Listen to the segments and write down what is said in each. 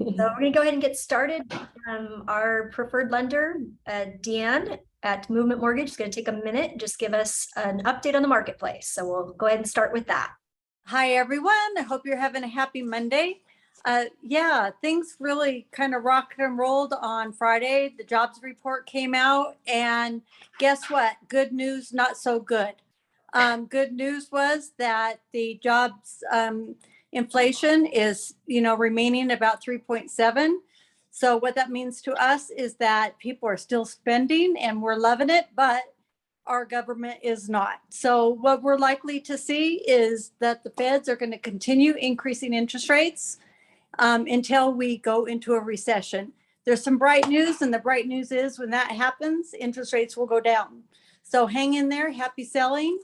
So we're going to go ahead and get started. Our preferred lender, Deanne at Movement Mortgage, is going to take a minute, just give us an update on the marketplace. So we'll go ahead and start with that. Hi, everyone. I hope you're having a happy Monday. Yeah, things really kind of rocked and rolled on Friday. The jobs report came out, and guess what? Good news, not so good. Good news was that the jobs inflation is, remaining about 3.7. So what that means to us is that people are still spending and we're loving it, but our government is not. So what we're likely to see is that the feds are going to continue increasing interest rates until we go into a recession. There's some bright news, and the bright news is when that happens, interest rates will go down. So hang in there, happy selling,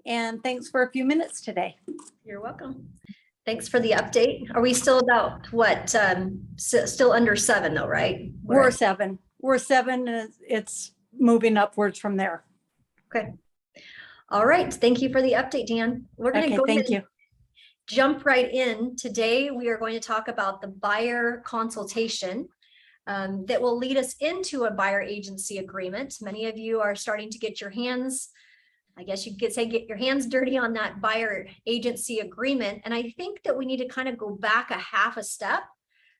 and thanks for a few minutes today. You're welcome. Thanks for the update. Are we still about what? Still under 7 though, right? We're 7. We're 7, and it's moving upwards from there. Okay. All right. Thank you for the update, Dan. We're going to go ahead and jump right in. Today, we are going to talk about the buyer consultation that will lead us into a buyer agency agreement. Many of you are starting to get your hands, I guess you could say, get your hands dirty on that buyer agency agreement. And I think that we need to kind of go back a half a step.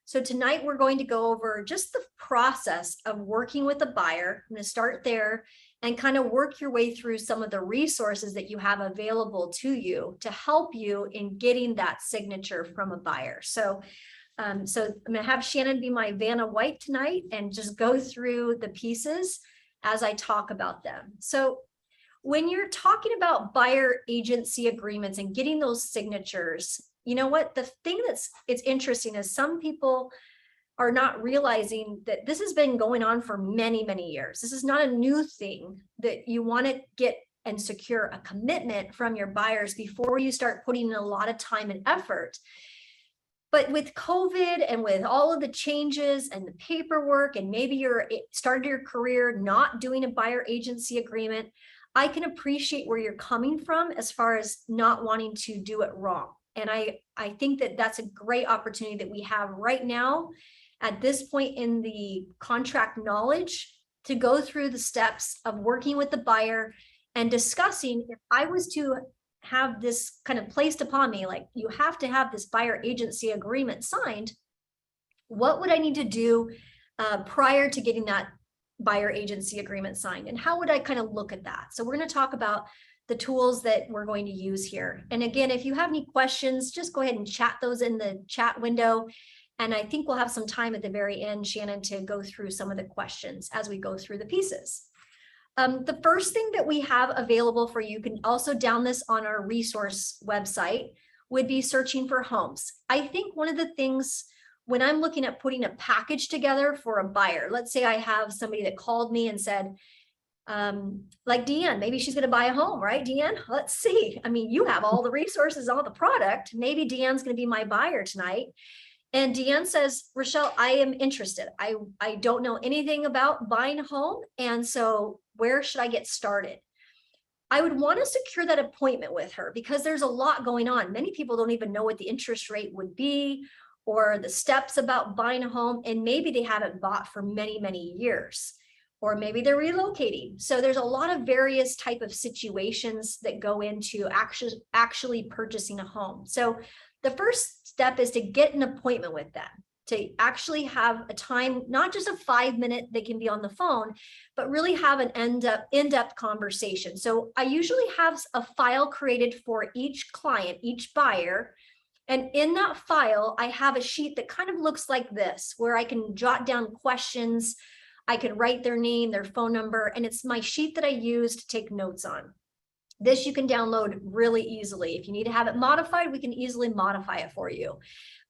So tonight we're going to go over just the process of working with a buyer. I'm going to start there and kind of work your way through some of the resources that you have available to you to help you in getting that signature from a buyer. So I'm going to have Shannon be my Vanna White tonight and just go through the pieces as I talk about them. So when you're talking about buyer agency agreements and getting those signatures, you know what? The thing it's interesting is some people are not realizing that this has been going on for many, many years. This is not a new thing, that you want to get and secure a commitment from your buyers before you start putting in a lot of time and effort. But with COVID and with all of the changes and the paperwork, and maybe you're started your career not doing a buyer agency agreement, I can appreciate where you're coming from as far as not wanting to do it wrong. And I think that that's a great opportunity that we have right now at this point in the contract knowledge to go through the steps of working with the buyer and discussing, if I was to have this kind of placed upon me, like you have to have this buyer agency agreement signed, what would I need to do prior to getting that buyer agency agreement signed, and how would I kind of look at that? So we're going to talk about the tools that we're going to use here. And again, if you have any questions, just go ahead and chat those in the chat window. And I think we'll have some time at the very end, Shannon, to go through some of the questions as we go through the pieces. The first thing that we have available for you, can also down this on our resource website, would be searching for homes. I think one of the things when I'm looking at putting a package together for a buyer, let's say I have somebody that called me and said, like Deanne, maybe she's going to buy a home, right? Deanne, let's see. I mean, you have all the resources, all the product. Maybe Deanne's going to be my buyer tonight. And Deanne says, Rochelle, I am interested. I don't know anything about buying a home. And so where should I get started? I would want to secure that appointment with her because there's a lot going on. Many people don't even know what the interest rate would be or the steps about buying a home. And maybe they haven't bought for many, many years, or maybe they're relocating. So there's a lot of various type of situations that go into actually purchasing a home. So the first step is to get an appointment with them, to actually have a time, not just a 5-minute, they can be on the phone, but really have an in-depth conversation. So I usually have a file created for each client, each buyer. And in that file, I have a sheet that kind of looks like this, where I can jot down questions. I can write their name, their phone number, and it's my sheet that I use to take notes on. This you can download really easily. If you need to have it modified, we can easily modify it for you.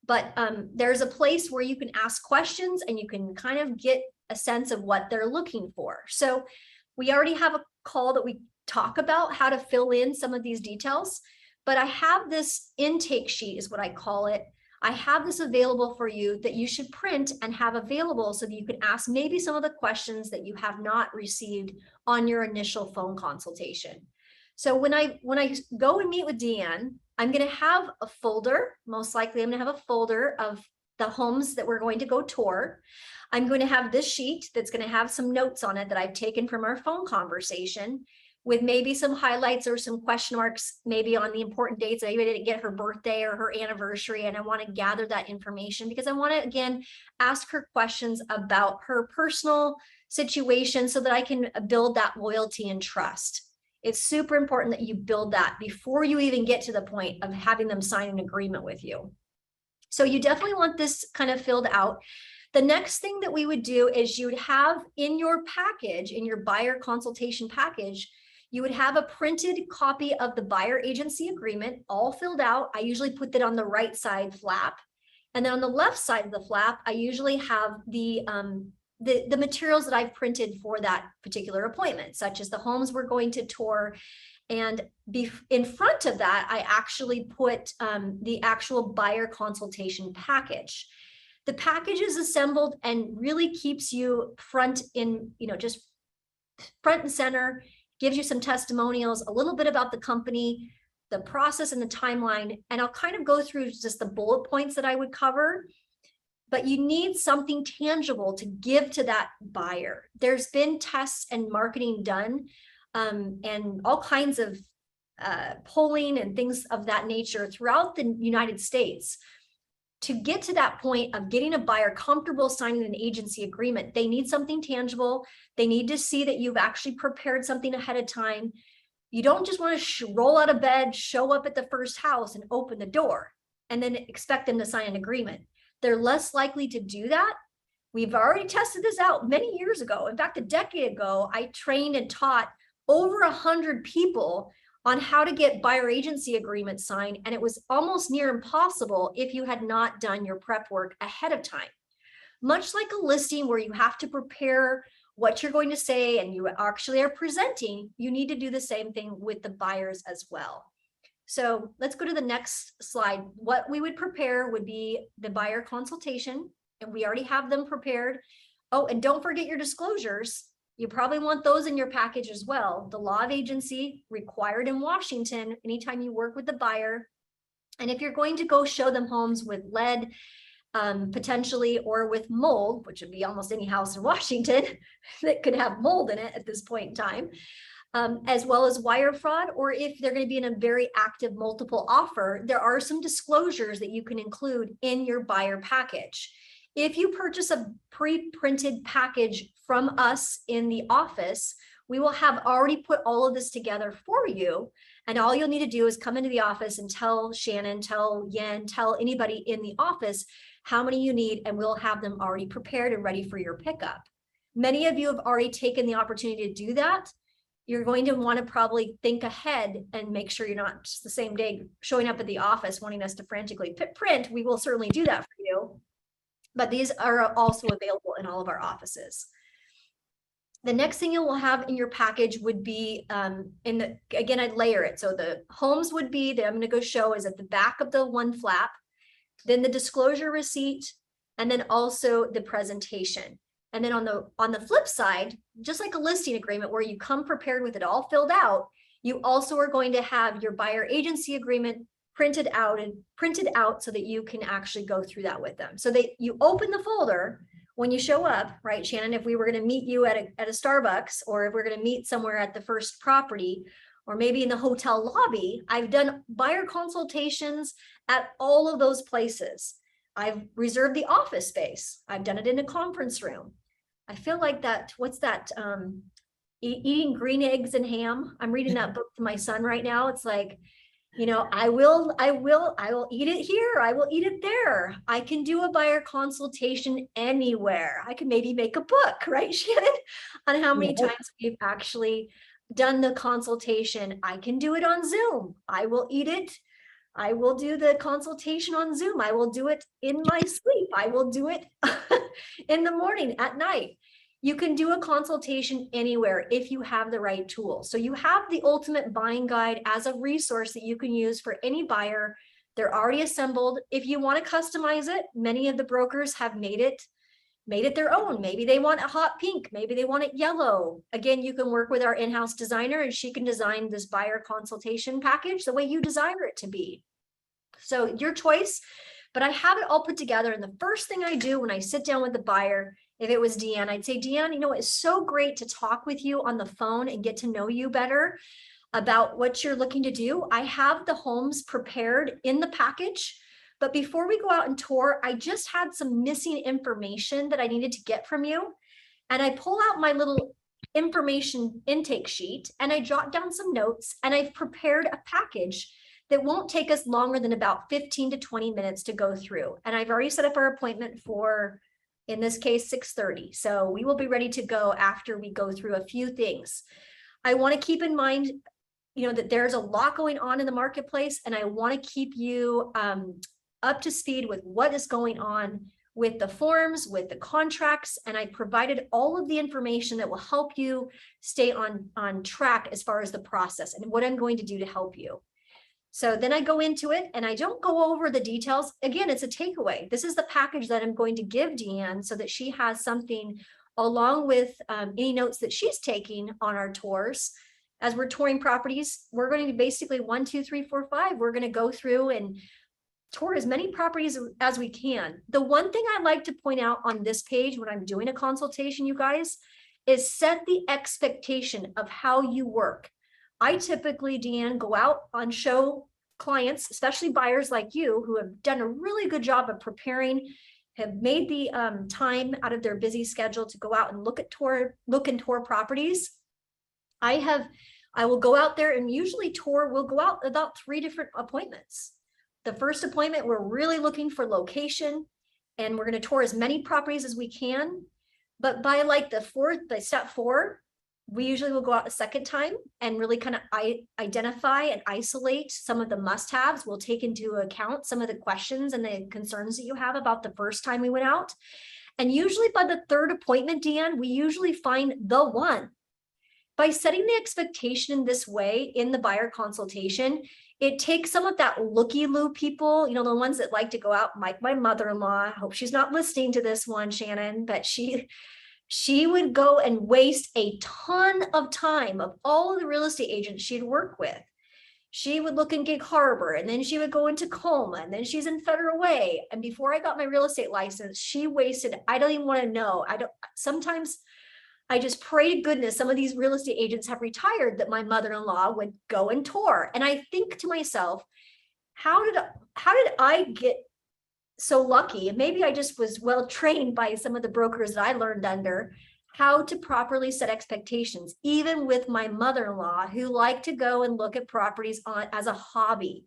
But there's a place where you can ask questions and you can kind of get a sense of what they're looking for. So we already have a call that we talk about how to fill in some of these details, but I have this intake sheet is what I call it. I have this available for you that you should print and have available so that you can ask maybe some of the questions that you have not received on your initial phone consultation. So when I go and meet with Deanne, I'm going to have a folder. Most likely I'm going to have a folder of the homes that we're going to go tour. I'm going to have this sheet that's going to have some notes on it that I've taken from our phone conversation, with maybe some highlights or some question marks, maybe on the important dates. Maybe I didn't get her birthday or her anniversary, and I want to gather that information because I want to, again, ask her questions about her personal situation so that I can build that loyalty and trust. It's super important that you build that before you even get to the point of having them sign an agreement with you. So you definitely want this kind of filled out. The next thing that we would do is you would have in your package, in your buyer consultation package, you would have a printed copy of the buyer agency agreement all filled out. I usually put that on the right side flap. And then on the left side of the flap, I usually have the materials that I've printed for that particular appointment, such as the homes we're going to tour. And in front of that, I actually put the actual buyer consultation package. The package is assembled and really keeps you front in, just front and center, gives you some testimonials, a little bit about the company, the process and the timeline. And I'll kind of go through just the bullet points that I would cover. But you need something tangible to give to that buyer. There's been tests and marketing done and all kinds of polling and things of that nature throughout the United States. To get to that point of getting a buyer comfortable signing an agency agreement, they need something tangible. They need to see that you've actually prepared something ahead of time. You don't just want to roll out of bed, show up at the first house and open the door and then expect them to sign an agreement. They're less likely to do that. We've already tested this out many years ago. In fact, a decade ago, I trained and taught over 100 people on how to get buyer agency agreements signed. And it was almost near impossible if you had not done your prep work ahead of time. Much like a listing where you have to prepare what you're going to say and you actually are presenting, you need to do the same thing with the buyers as well. So let's go to the next slide. What we would prepare would be the buyer consultation, and we already have them prepared. Oh, and don't forget your disclosures. You probably want those in your package as well. The law of agency required in Washington anytime you work with the buyer. And if you're going to go show them homes with lead, potentially, or with mold, which would be almost any house in Washington that could have mold in it at this point in time, as well as wire fraud, or if they're going to be in a very active multiple offer, there are some disclosures that you can include in your buyer package. If you purchase a pre-printed package from us in the office, we will have already put all of this together for you. And all you'll need to do is come into the office and tell Shannon, tell Yen, tell anybody in the office how many you need, and we'll have them already prepared and ready for your pickup. Many of you have already taken the opportunity to do that. You're going to want to probably think ahead and make sure you're not just the same day showing up at the office wanting us to frantically print. We will certainly do that for you, but these are also available in all of our offices. The next thing you will have in your package would be, again, I'd layer it. So the homes would be, that I'm going to go show is at the back of the one flap, then the disclosure receipt, and then also the presentation. And then on the flip side, just like a listing agreement where you come prepared with it all filled out, you also are going to have your buyer agency agreement printed out so that you can actually go through that with them. So you open the folder when you show up, right, Shannon? If we were going to meet you at a Starbucks, or if we're going to meet somewhere at the first property, or maybe in the hotel lobby, I've done buyer consultations at all of those places. I've reserved the office space. I've done it in a conference room. I feel like that, what's that, eating green eggs and ham? I'm reading that book to my son right now. It's like, I will eat it here. I will eat it there. I can do a buyer consultation anywhere. I can maybe make a book, right, Shannon, on how many times we've actually done the consultation. I can do it on Zoom. I will eat it. I will do the consultation on Zoom. I will do it in my sleep. I will do it in the morning, at night. You can do a consultation anywhere if you have the right tool. So you have the ultimate buying guide as a resource that you can use for any buyer. They're already assembled. If you want to customize it, many of the brokers have made it their own. Maybe they want a hot pink, maybe they want it yellow. Again, you can work with our in-house designer and she can design this buyer consultation package the way you desire it to be. So your choice, but I have it all put together. And the first thing I do when I sit down with the buyer, if it was Deanne, I'd say, Deanne, you know, it's so great to talk with you on the phone and get to know you better about what you're looking to do. I have the homes prepared in the package, but before we go out and tour, I just had some missing information that I needed to get from you. And I pull out my little information intake sheet and I jot down some notes, and I've prepared a package that won't take us longer than about 15 to 20 minutes to go through. And I've already set up our appointment for, in this case, 6:30. So we will be ready to go after we go through a few things. I want to keep in mind, you know, that there's a lot going on in the marketplace, and I want to keep you up to speed with what is going on with the forms, with the contracts, and I provided all of the information that will help you stay on track as far as the process and what I'm going to do to help you. So then I go into it and I don't go over the details. Again, it's a takeaway. This is the package that I'm going to give Deanne so that she has something along with any notes that she's taking on our tours. As we're touring properties, we're going to basically 1, 2, 3, 4, 5. We're going to go through and tour as many properties as we can. The one thing I like to point out on this page when I'm doing a consultation, you guys, is set the expectation of how you work. I typically, Deanne, go out on show clients, especially buyers like you, who have done a really good job of preparing, have made the time out of their busy schedule to go out and look and tour properties. I will go out there and usually we'll go out about 3 different appointments. The first appointment, we're really looking for location, and we're going to tour as many properties as we can. But by like by step 4, we usually will go out a second time and really kind of identify and isolate some of the must-haves. We'll take into account some of the questions and the concerns that you have about the first time we went out. And usually by the 3rd appointment, Deanne, we usually find the one. By setting the expectation in this way in the buyer consultation, it takes some of that looky-loo people, you know, the ones that like to go out, like my mother-in-law. I hope she's not listening to this one, Shannon, but she would go and waste a ton of time of all of the real estate agents she'd work with. She would look in Gig Harbor, and then she would go into Tacoma, and then she's in Federal Way. And before I got my real estate license, she wasted, I don't even want to know. Sometimes I just pray to goodness some of these real estate agents have retired that my mother-in-law would go and tour. And I think to myself, how did I get so lucky? And maybe I just was well trained by some of the brokers that I learned under how to properly set expectations, even with my mother-in-law, who liked to go and look at properties as a hobby.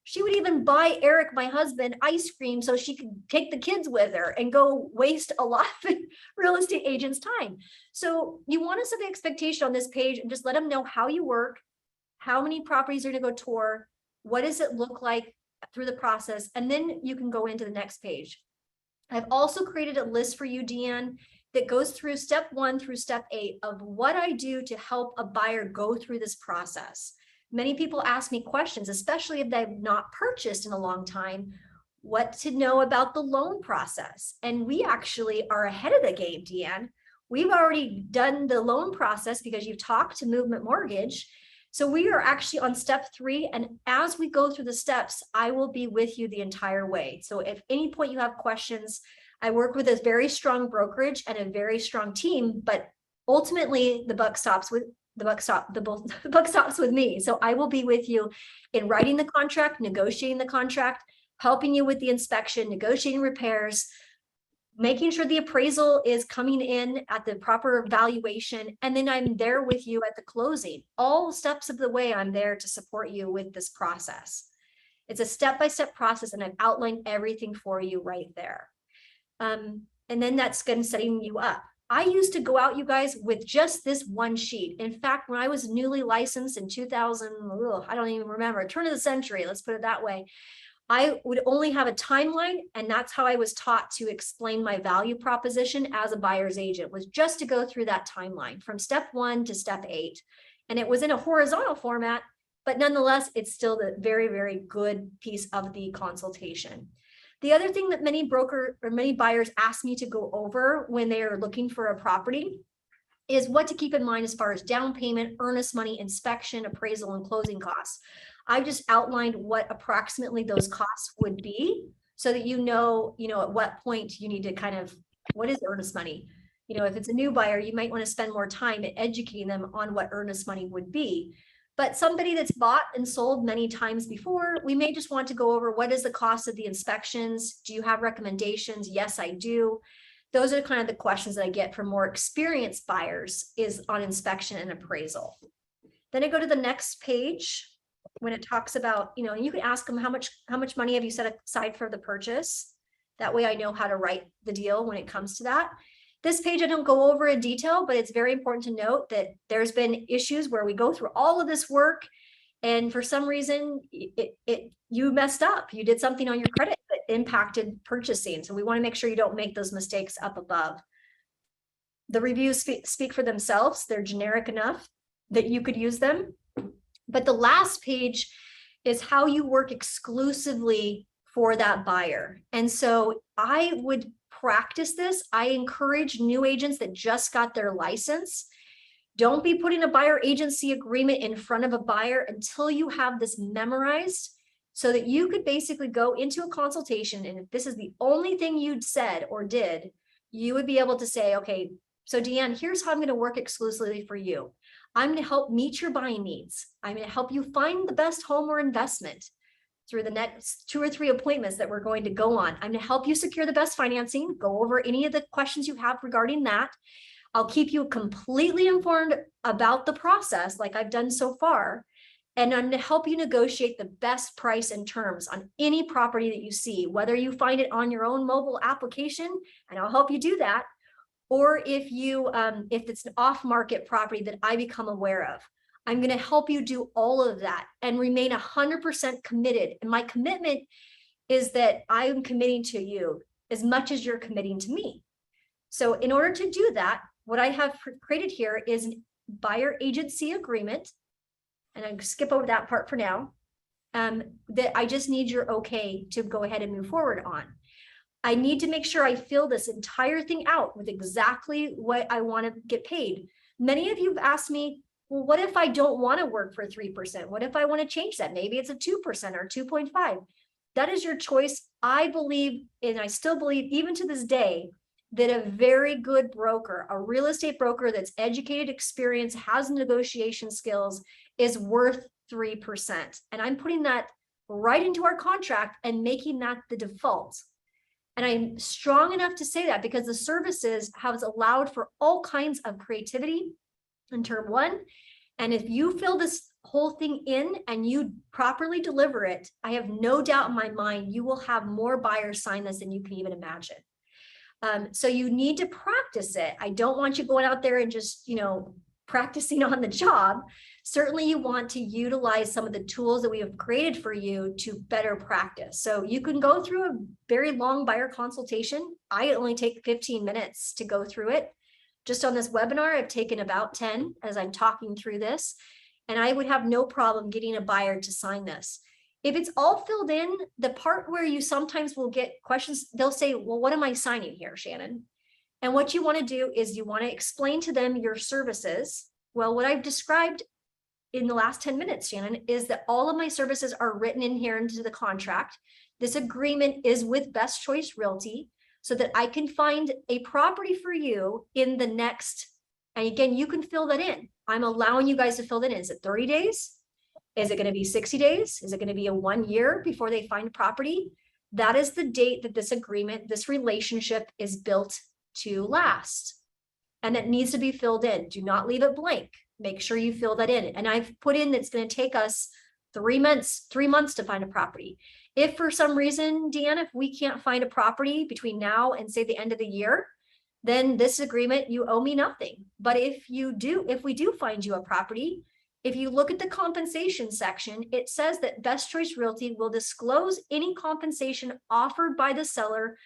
She would even buy Eric, my husband, ice cream so she could take the kids with her and go waste a lot of real estate agents' time. So you want to set the expectation on this page and just let them know how you work, how many properties are going to go tour, what does it look like through the process, and then you can go into the next page. I've also created a list for you, Deanne, that goes through step 1 through step 8 of what I do to help a buyer go through this process. Many people ask me questions, especially if they've not purchased in a long time, what to know about the loan process. And we actually are ahead of the game, Deanne. We've already done the loan process because you've talked to Movement Mortgage. So we are actually on step 3. And as we go through the steps, I will be with you the entire way. So if any point you have questions, I work with a very strong brokerage and a very strong team, but ultimately the buck stops with me. So I will be with you in writing the contract, negotiating the contract, helping you with the inspection, negotiating repairs, making sure the appraisal is coming in at the proper valuation. And then I'm there with you at the closing. All steps of the way, I'm there to support you with this process. It's a step-by-step process, and I've outlined everything for you right there. And then that's going to setting you up. I used to go out, you guys, with just this one sheet. In fact, when I was newly licensed in 2000, I don't even remember, turn of the century, let's put it that way, I would only have a timeline, and that's how I was taught to explain my value proposition as a buyer's agent, was just to go through that timeline from step 1 to step 8. And it was in a horizontal format, but nonetheless, it's still the very, very good piece of the consultation. The other thing that many buyers ask me to go over when they are looking for a property is what to keep in mind as far as down payment, earnest money, inspection, appraisal, and closing costs. I just outlined what approximately those costs would be so that you know, at what point you need to kind of, what is earnest money? If it's a new buyer, you might want to spend more time at educating them on what earnest money would be. But somebody that's bought and sold many times before, we may just want to go over what is the cost of the inspections? Do you have recommendations? Yes, I do. Those are kind of the questions that I get from more experienced buyers, is on inspection and appraisal. Then I go to the next page when it talks about, and you can ask them how much money have you set aside for the purchase? That way I know how to write the deal when it comes to that. This page I don't go over in detail, but it's very important to note that there's been issues where we go through all of this work and for some reason you messed up. You did something on your credit that impacted purchasing. So we want to make sure you don't make those mistakes up above. The reviews speak for themselves. They're generic enough that you could use them. But the last page is how you work exclusively for that buyer. And so I would practice this. I encourage new agents that just got their license. Don't be putting a buyer agency agreement in front of a buyer until you have this memorized, so that you could basically go into a consultation. And if this is the only thing you'd said or did, you would be able to say, okay, so Deanne, here's how I'm going to work exclusively for you. I'm going to help meet your buying needs. I'm going to help you find the best home or investment through the next 2 or 3 appointments that we're going to go on. I'm going to help you secure the best financing, go over any of the questions you have regarding that. I'll keep you completely informed about the process like I've done so far. And I'm going to help you negotiate the best price and terms on any property that you see, whether you find it on your own mobile application, and I'll help you do that. Or if it's an off-market property that I become aware of, I'm going to help you do all of that and remain 100% committed. And my commitment is that I am committing to you as much as you're committing to me. So in order to do that, what I have created here is a buyer agency agreement. And I skip over that part for now. That I just need your okay to go ahead and move forward on. I need to make sure I fill this entire thing out with exactly what I want to get paid. Many of you have asked me, well, what if I don't want to work for 3%? What if I want to change that? Maybe it's a 2% or 2.5. That is your choice. I believe, and I still believe even to this day, that a very good broker, a real estate broker that's educated, experienced, has negotiation skills, is worth 3%. And I'm putting that right into our contract and making that the default. And I'm strong enough to say that because the services have allowed for all kinds of creativity in term 1. And if you fill this whole thing in and you properly deliver it, I have no doubt in my mind, you will have more buyers sign this than you can even imagine. So you need to practice it. I don't want you going out there and just, practicing on the job. Certainly you want to utilize some of the tools that we have created for you to better practice. So you can go through a very long buyer consultation. I only take 15 minutes to go through it. Just on this webinar, I've taken about 10 as I'm talking through this, and I would have no problem getting a buyer to sign this. If it's all filled in, the part where you sometimes will get questions, they'll say, well, what am I signing here, Shannon? And what you want to do is you want to explain to them your services. Well, what I've described in the last 10 minutes, Shannon, is that all of my services are written in here into the contract. This agreement is with Best Choice Realty so that I can find a property for you in the next, and again, you can fill that in. I'm allowing you guys to fill that in. Is it 30 days? Is it going to be 60 days? Is it going to be a 1 year before they find property? That is the date that this agreement, this relationship is built to last. And it needs to be filled in. Do not leave it blank. Make sure you fill that in. And I've put in that's going to take us 3 months to find a property. If for some reason, Deanna, if we can't find a property between now and say the end of the year, then this agreement, you owe me nothing. But if we do find you a property, if you look at the compensation section, it says that Best Choice Realty will disclose any compensation offered by the seller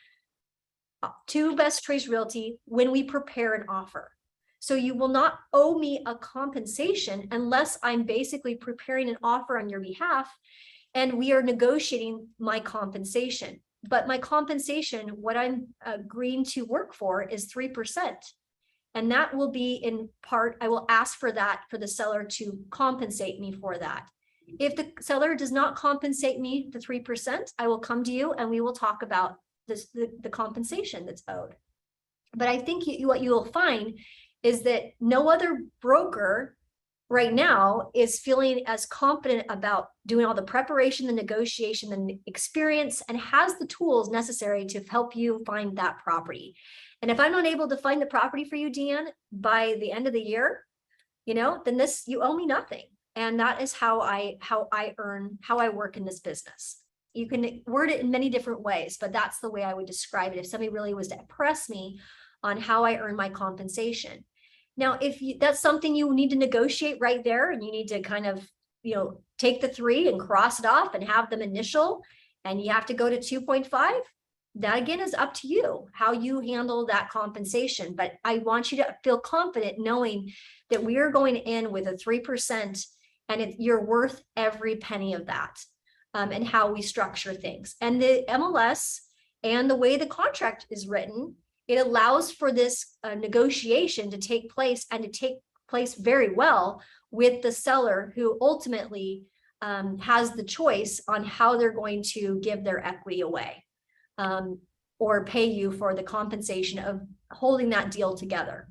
to Best Choice Realty when we prepare an offer. So you will not owe me a compensation unless I'm basically preparing an offer on your behalf and we are negotiating my compensation. But my compensation, what I'm agreeing to work for, is 3%. And that will be in part, I will ask for that for the seller to compensate me for that. If the seller does not compensate me the 3%, I will come to you and we will talk about this, the compensation that's owed. But I think what you will find is that no other broker right now is feeling as confident about doing all the preparation, the negotiation, the experience, and has the tools necessary to help you find that property. And if I'm not able to find the property for you, Deanne, by the end of the year, then you owe me nothing. And that is how I work in this business. You can word it in many different ways, but that's the way I would describe it if somebody really was to press me on how I earn my compensation. Now, if that's something you need to negotiate right there, and you need to kind of, take the 3 and cross it off and have them initial, and you have to go to 2.5, that again is up to you, how you handle that compensation. But I want you to feel confident knowing that we are going in with a 3%, and you're worth every penny of that, and how we structure things. And the MLS and the way the contract is written, it allows for this negotiation to take place, and to take place very well with the seller, who ultimately has the choice on how they're going to give their equity away, or pay you for the compensation of holding that deal together.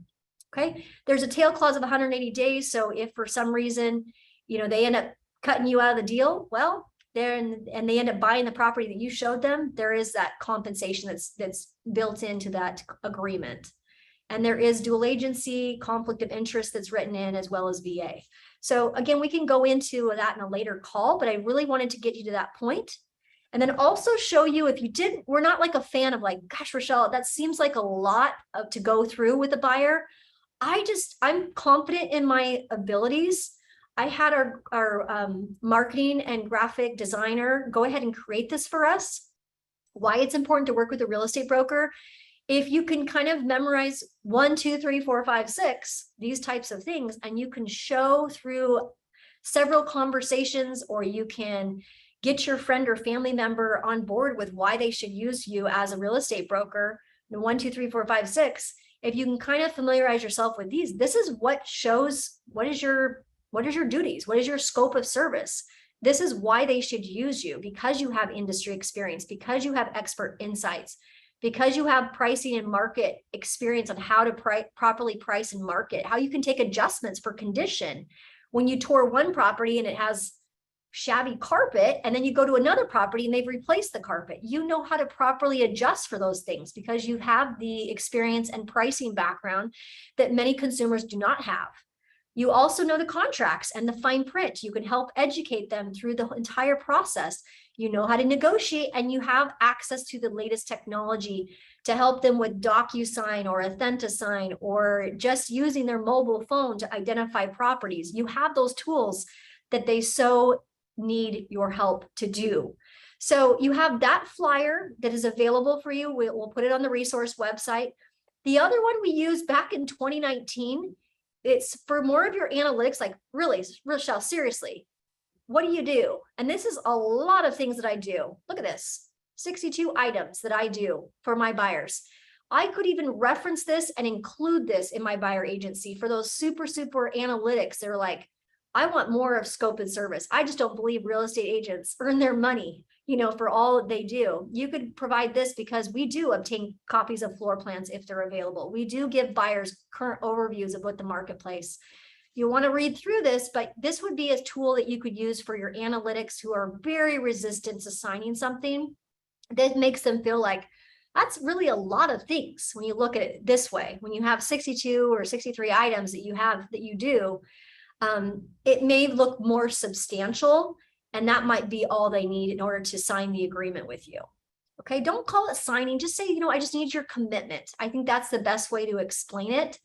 Okay, there's a tail clause of 180 days. So if for some reason, they end up cutting you out of the deal, well, and they end up buying the property that you showed them, there is that compensation that's built into that agreement. And there is dual agency, conflict of interest that's written in, as well as VA. So again, we can go into that in a later call, but I really wanted to get you to that point. And then also show you, if you didn't, we're not like a fan of like, gosh, Rochelle, that seems like a lot to go through with a buyer. I'm confident in my abilities. I had our marketing and graphic designer go ahead and create this for us. Why it's important to work with a real estate broker. If you can kind of memorize 1, 2, 3, 4, 5, 6, these types of things, and you can show through several conversations, or you can get your friend or family member on board with why they should use you as a real estate broker, 1, 2, 3, 4, 5, 6. If you can kind of familiarize yourself with these, this is what shows what is your duties, what is your scope of service. This is why they should use you, because you have industry experience, because you have expert insights, because you have pricing and market experience on how to properly price and market, how you can take adjustments for condition. When you tour one property and it has shabby carpet, and then you go to another property and they've replaced the carpet, you know how to properly adjust for those things because you have the experience and pricing background that many consumers do not have. You also know the contracts and the fine print. You can help educate them through the entire process. You know how to negotiate, and you have access to the latest technology to help them with DocuSign or AuthentiSign, or just using their mobile phone to identify properties. You have those tools that they so need your help to do. So you have that flyer that is available for you. We'll put it on the resource website. The other one we used back in 2019, it's for more of your analytics, like really, Rochelle, seriously, what do you do? And this is a lot of things that I do. Look at this, 62 items that I do for my buyers. I could even reference this and include this in my buyer agency for those super analytics. They're like, I want more of scope and service. I just don't believe real estate agents earn their money, for all they do. You could provide this because we do obtain copies of floor plans if they're available. We do give buyers current overviews of what the marketplace. You want to read through this, but this would be a tool that you could use for your analytics who are very resistant to signing something that makes them feel like that's really a lot of things when you look at it this way. When you have 62 or 63 items that you do, it may look more substantial, and that might be all they need in order to sign the agreement with you. Okay, don't call it signing, just say, I just need your commitment. I think that's the best way to explain it.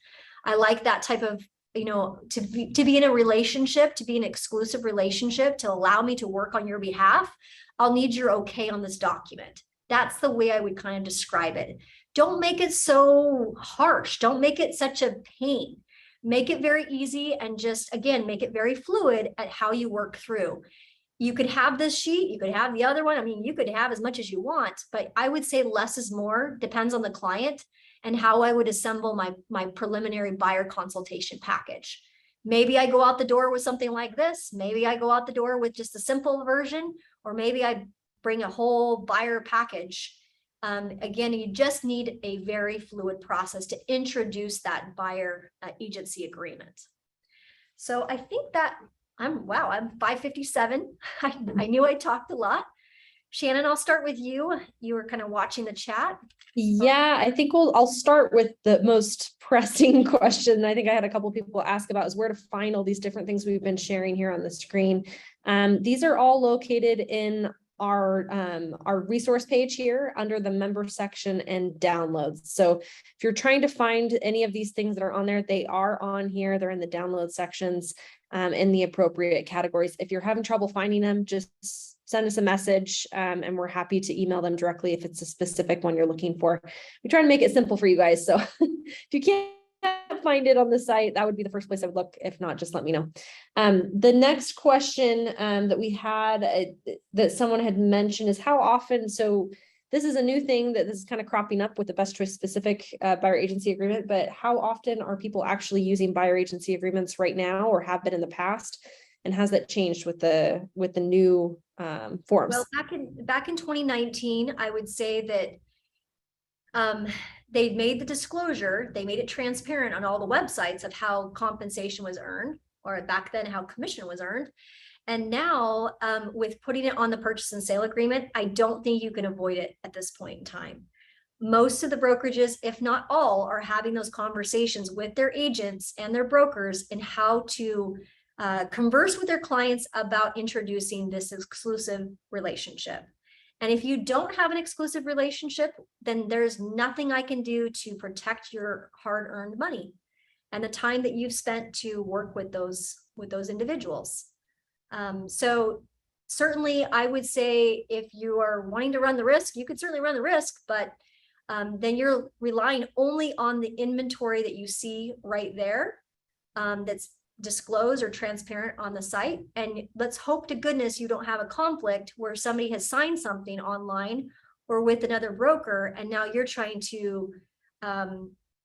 I like that type of, to be in a relationship, to be an exclusive relationship, to allow me to work on your behalf. I'll need your okay on this document. That's the way I would kind of describe it. Don't make it so harsh. Don't make it such a pain. Make it very easy, and just, again, make it very fluid at how you work through. You could have this sheet, you could have the other one. I mean, you could have as much as you want, but I would say less is more, depends on the client and how I would assemble my preliminary buyer consultation package. Maybe I go out the door with something like this. Maybe I go out the door with just a simple version, or maybe I bring a whole buyer package. Again, you just need a very fluid process to introduce that buyer agency agreement. So I think that I'm 5:57. I knew I talked a lot. Shannon, I'll start with you. You were kind of watching the chat. Yeah, I think I'll start with the most pressing question. I think I had a couple of people ask about is where to find all these different things we've been sharing here on the screen. These are all located in our resource page here under the member section and downloads. So if you're trying to find any of these things that are on there, they are on here. They're in the download sections in the appropriate categories. If you're having trouble finding them, just send us a message and we're happy to email them directly if it's a specific one you're looking for. We try to make it simple for you guys. So if you can't find it on the site, that would be the first place I would look. If not, just let me know. The next question that we had that someone had mentioned is how often, so this is a new thing that this is kind of cropping up with the Best Choice specific buyer agency agreement, but how often are people actually using buyer agency agreements right now or have been in the past? And has that changed with the new forms? Well, back in 2019, I would say that they made the disclosure, they made it transparent on all the websites of how compensation was earned, or back then how commission was earned. And now with putting it on the purchase and sale agreement, I don't think you can avoid it at this point in time. Most of the brokerages, if not all, are having those conversations with their agents and their brokers in how to converse with their clients about introducing this exclusive relationship. And if you don't have an exclusive relationship, then there's nothing I can do to protect your hard-earned money and the time that you've spent to work with those individuals. So certainly I would say if you are wanting to run the risk, you could certainly run the risk, but then you're relying only on the inventory that you see right there that's disclosed or transparent on the site. And let's hope to goodness you don't have a conflict where somebody has signed something online or with another broker, and now you're trying to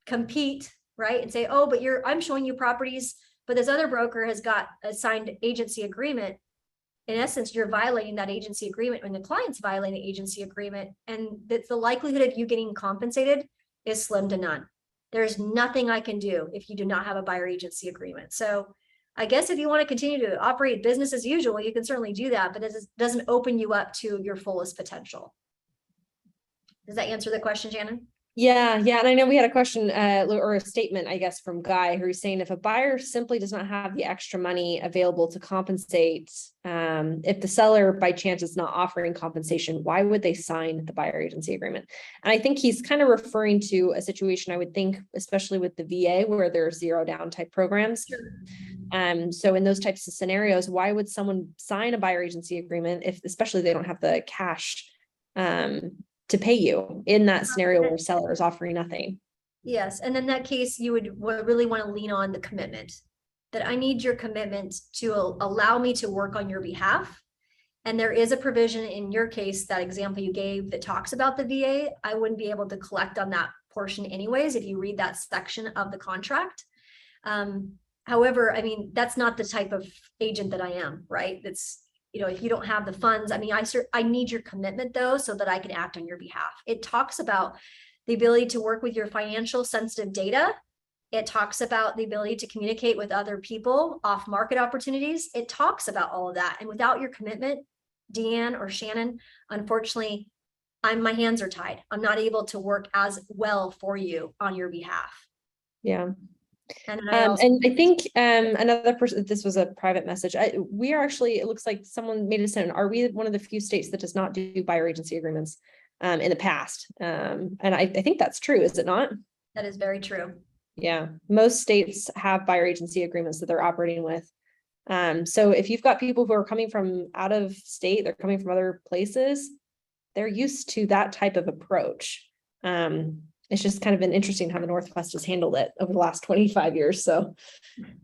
compete, right? And say, oh, but I'm showing you properties, but this other broker has got a signed agency agreement. In essence, you're violating that agency agreement when the client's violating the agency agreement, and the likelihood of you getting compensated is slim to none. There's nothing I can do if you do not have a buyer agency agreement. So I guess if you want to continue to operate business as usual, you can certainly do that, but it doesn't open you up to your fullest potential. Does that answer the question, Shannon? Yeah. And I know we had a question or a statement, I guess, from Guy, who's saying if a buyer simply does not have the extra money available to compensate, if the seller by chance is not offering compensation, why would they sign the buyer agency agreement? And I think he's kind of referring to a situation, I would think, especially with the VA, where there are zero down type programs. Sure. So in those types of scenarios, why would someone sign a buyer agency agreement if, especially they don't have the cash to pay you in that scenario where seller is offering nothing? Yes, and in that case, you would really want to lean on the commitment, that I need your commitment to allow me to work on your behalf. And there is a provision in your case, that example you gave, that talks about the VA. I wouldn't be able to collect on that portion anyways if you read that section of the contract. However, I mean, that's not the type of agent that I am, right? That's, you know, if you don't have the funds, I mean, I need your commitment though, so that I can act on your behalf. It talks about the ability to work with your financial sensitive data. It talks about the ability to communicate with other people, off market opportunities. It talks about all of that. And without your commitment, Deanne or Shannon, unfortunately, my hands are tied. I'm not able to work as well for you on your behalf. Yeah. And I think another person, this was a private message. We are actually, it looks like someone made a statement. Are we one of the few states that does not do buyer agency agreements in the past? And I think that's true, is it not? That is very true. Yeah, most states have buyer agency agreements that they're operating with. So if you've got people who are coming from out of state, they're coming from other places, they're used to that type of approach. It's just kind of been interesting how the Northwest has handled it over the last 25 years. So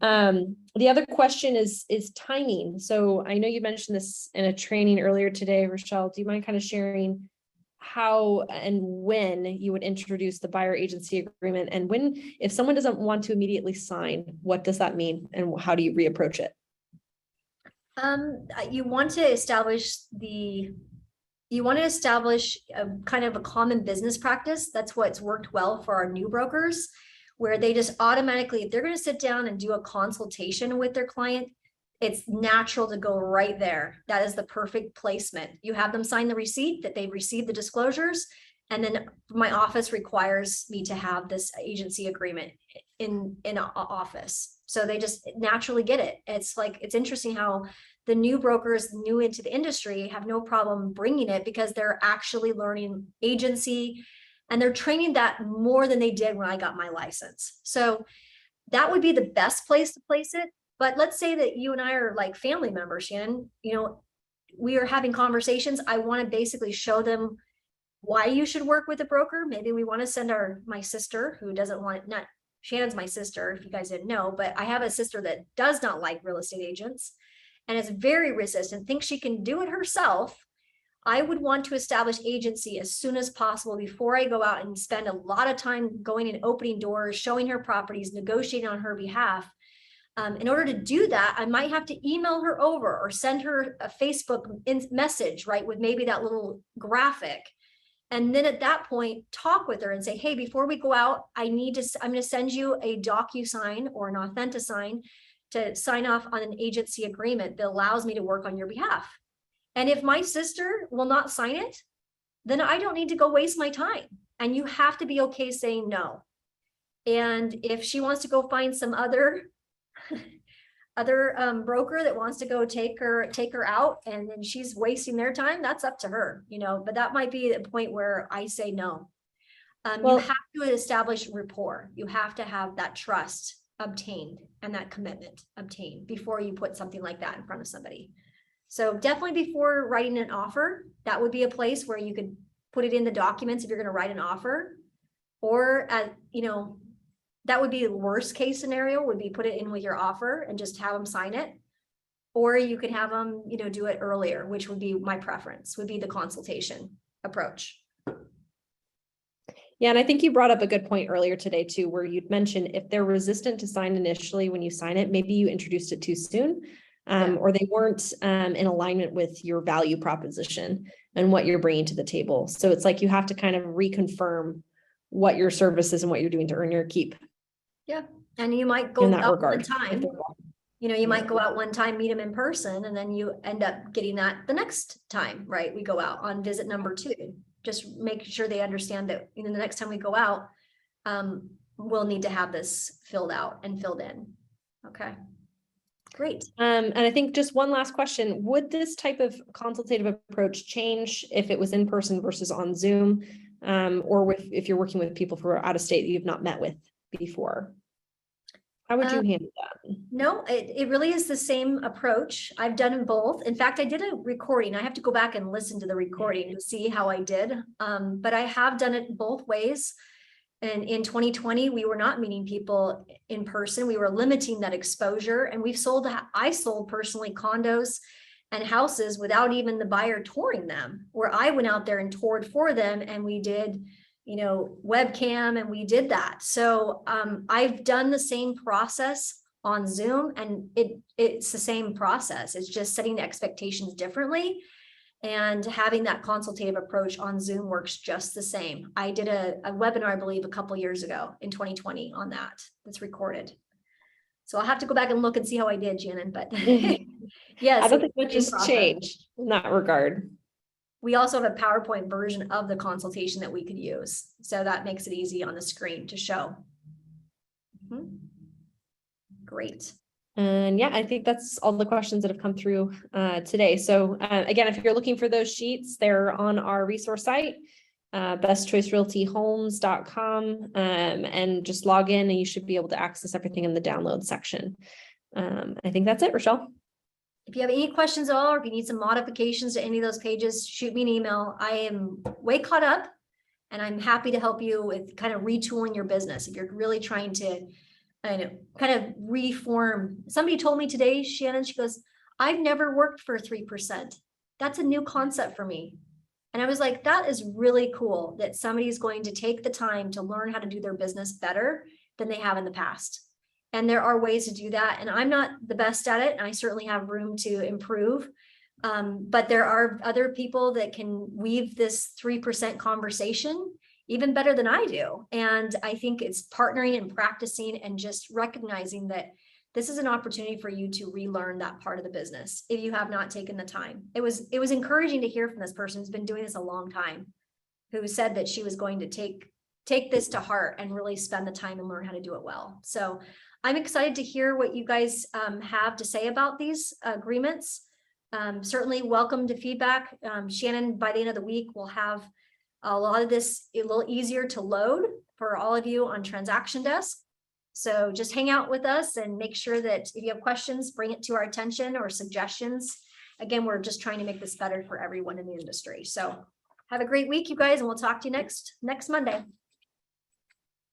the other question is timing. So I know you mentioned this in a training earlier today, Rochelle. Do you mind kind of sharing how and when you would introduce the buyer agency agreement, and when, if someone doesn't want to immediately sign, what does that mean and how do you reapproach it? You want to establish a kind of a common business practice. That's what's worked well for our new brokers, where they just automatically, if they're going to sit down and do a consultation with their client, it's natural to go right there. That is the perfect placement. You have them sign the receipt that they've received the disclosures. And then my office requires me to have this agency agreement in an office. So they just naturally get it. It's like, it's interesting how the new brokers new into the industry have no problem bringing it because they're actually learning agency and they're training that more than they did when I got my license. So that would be the best place to place it. But let's say that you and I are like family members, Shannon, we are having conversations. I want to basically show them why you should work with a broker. Maybe we want to send my sister who doesn't want, not Shannon's my sister, if you guys didn't know, but I have a sister that does not like real estate agents and is very resistant, thinks she can do it herself. I would want to establish agency as soon as possible before I go out and spend a lot of time going and opening doors, showing her properties, negotiating on her behalf. In order to do that, I might have to email her over or send her a Facebook message, right, with maybe that little graphic. And then at that point, talk with her and say, hey, before we go out, I'm going to send you a DocuSign or an AuthentiSign to sign off on an agency agreement that allows me to work on your behalf. And if my sister will not sign it, then I don't need to go waste my time. And you have to be okay saying no. And if she wants to go find some other broker that wants to go take her out and then she's wasting their time, that's up to her, but that might be the point where I say no. You have to establish rapport. You have to have that trust obtained and that commitment obtained before you put something like that in front of somebody. So definitely before writing an offer, that would be a place where you could put it in the documents if you're going to write an offer, or that would be the worst case scenario, would be put it in with your offer and just have them sign it. Or you could have them, do it earlier, which would be my preference, would be the consultation approach. Yeah, and I think you brought up a good point earlier today too, where you'd mentioned if they're resistant to sign initially when you sign it, maybe you introduced it too soon, or they weren't in alignment with your value proposition and what you're bringing to the table. So it's like you have to kind of reconfirm what your service is and what you're doing to earn your keep. Yeah. And you might go out one time, you might go out one time, meet them in person, and then you end up getting that the next time, right? We go out on visit number 2, just make sure they understand that, the next time we go out, we'll need to have this filled out and filled in. Okay. Great. And I think just one last question, would this type of consultative approach change if it was in person versus on Zoom, or if you're working with people who are out of state that you've not met with before? How would you handle that? No, it really is the same approach. I've done them both. In fact, I did a recording. I have to go back and listen to the recording to see how I did. But I have done it both ways. And in 2020, we were not meeting people in person. We were limiting that exposure. And I sold personally condos and houses without even the buyer touring them, where I went out there and toured for them. And we did webcam, and we did that. So I've done the same process on Zoom, and it's the same process. It's just setting the expectations differently, and having that consultative approach on Zoom works just the same. I did a webinar, I believe, a couple years ago in 2020 on that. That's recorded. So I'll have to go back and look and see how I did, Shannon, but yes. I don't think much has changed in that regard. We also have a PowerPoint version of the consultation that we could use. So that makes it easy on the screen to show. Great. And yeah, I think that's all the questions that have come through today. So again, if you're looking for those sheets, they're on our resource site, bestchoicerealtyhomes.com, and just log in and you should be able to access everything in the download section. I think that's it, Rochelle. If you have any questions at all, or if you need some modifications to any of those pages, shoot me an email. I am way caught up, and I'm happy to help you with kind of retooling your business. If you're really trying to kind of reform. Somebody told me today, Shannon, she goes, I've never worked for 3%. That's a new concept for me. And I was like, that is really cool that somebody's going to take the time to learn how to do their business better than they have in the past. And there are ways to do that. And I'm not the best at it. And I certainly have room to improve. But there are other people that can weave this 3% conversation even better than I do. And I think it's partnering and practicing and just recognizing that this is an opportunity for you to relearn that part of the business if you have not taken the time. It was encouraging to hear from this person who's been doing this a long time, who said that she was going to take this to heart and really spend the time and learn how to do it well. So I'm excited to hear what you guys have to say about these agreements. Certainly welcome to feedback. Shannon, by the end of the week, will have a lot of this a little easier to load for all of you on Transaction Desk. So just hang out with us and make sure that if you have questions, bring it to our attention or suggestions. Again, we're just trying to make this better for everyone in the industry. So have a great week, you guys, and we'll talk to you next Monday.